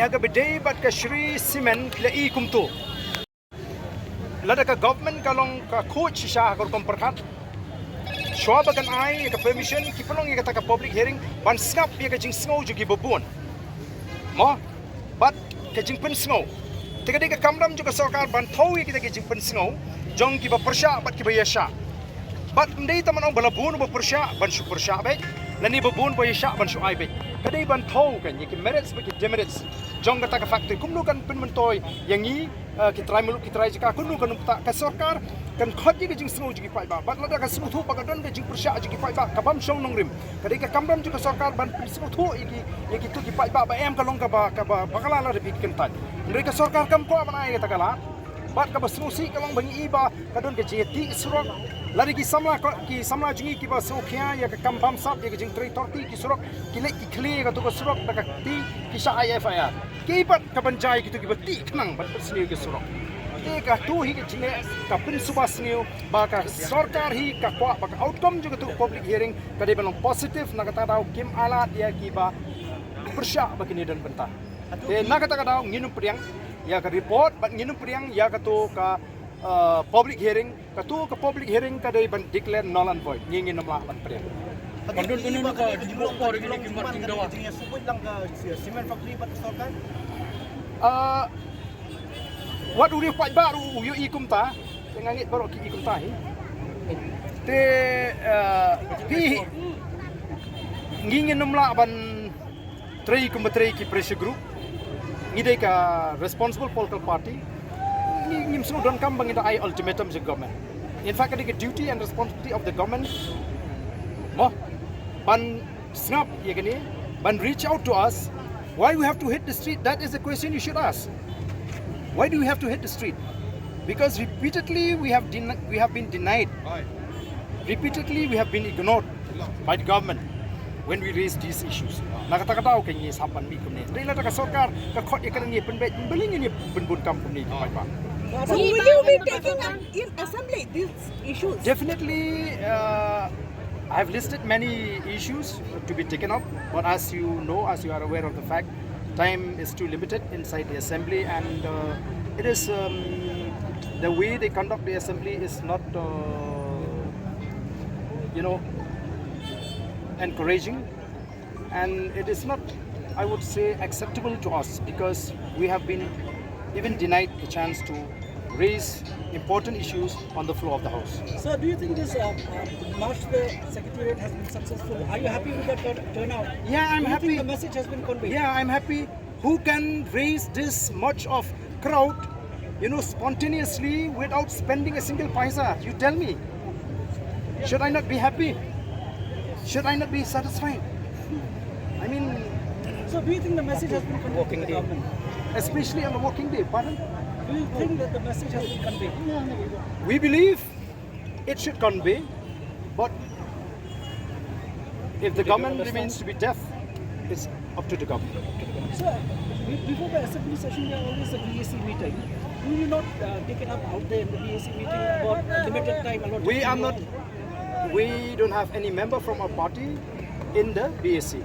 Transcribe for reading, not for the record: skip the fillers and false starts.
aga bedai bat ka Shree Simen plai kumtu. Lada ka government kalong ka coach siya ka komperkat. Shwa bagan ai ka permission ki pelong ya kata ka public hearing ban skap ya ka jing snow jugi bobon. Mo bat ka jing pen snow. Teka ka kamram juga sarkar ban thau ya kita ka jing pen snow jong ki ba persya bat ki ba yasha. Bat ndai taman ang balabun ba persya ban su persya baik. Lani babun ba yasha ban su ai baik. Kadai ban thau kan ya ki merits ba ki demerits. Jong kata ka factor kumnu kan pen mentoy yang ni kita try jika kunu kan tak ka sarkar kan khot ji jing snow ji pai ba bat lada ka snow thu pagadon ka jing persya ji pai ba kabam song nong rim kadai ka kamram juga sarkar ban snow thu iki tu ki pai ba em kalong ka ba bakala la repeat kentan mereka sarkar kam ko mana kata kala bat ka snow si kalong bangi iba kadon ka jeti surok lari ki samla jingi ki ba so khia ya ka kampam sap ya ka jing 330 ki surok ki le ki khle ka tu ka surok ta ka ti ki sa IFIR ki bat ka banjai ki tu ki bati khnang bat sni ki surok ka tu hi ke jine ka prinsipal sniu ba ka sarkar hi ka kwa ba ka outcome juga tu public hearing ka de belong positive na kata daw kim alat dia ki ba persya ba kini dan bentah de na kata daw nginum Pdiang ya ka report ba nginum Pdiang ya ka tu ka public hearing ka tu ka public hearing ka de ban declare null and void nginum la ban Pdiang Pandun kuno ka dibuat ko rin ni Martin Dawa. Support lang ka cement factory pat sarkar. Wat uri pai baru uyu ikum ta ngangit baru ki ikum ta te pi ngingin numla ban trei kum trei ki pressure group ngidai ka responsible political party ngim semua don kam bangida ai ultimatum the government. In fact the duty and responsibility of the government mo ban snap ya gani ban reach out to us why we have to hit the street. That is the question you should ask. Why do we have to hit the street? Because repeatedly we have been denied. Repeatedly we have been ignored by the government when we raise these issues. Nakata-kata okay ni sapan mi kumni. Dai la ka sarkar ka khot ikan ni penbet beling ni penbun kampung ni pai pa. So will you be taking up in assembly these issues? Definitely I have listed many issues to be taken up, but as you know, as you are aware of the fact, time is too limited inside the assembly, and it is the way they conduct the assembly is not encouraging, and it is not, I would say, acceptable to us because we have been even denied a chance to raise important issues on the floor of the house. So do you think this march the secretariat has been successful? Are you happy with that turnout? Yeah, I'm happy. The message has been conveyed. Yeah, I'm happy. Who can raise this much of crowd, spontaneously without spending a single paisa? You tell me. Should I not be happy? Should I not be satisfied? I mean, so do you think the message has been conveyed to the government? Especially on the working day, pardon? Do you think that the message has been conveyed? We believe it should convey, but if the government remains to be deaf, it's up to the government. So, before the assembly session, there are always a BAC meeting. Will you not take it up out there in the BAC meeting about limited time allotted? We don't have any member from our party in the BAC.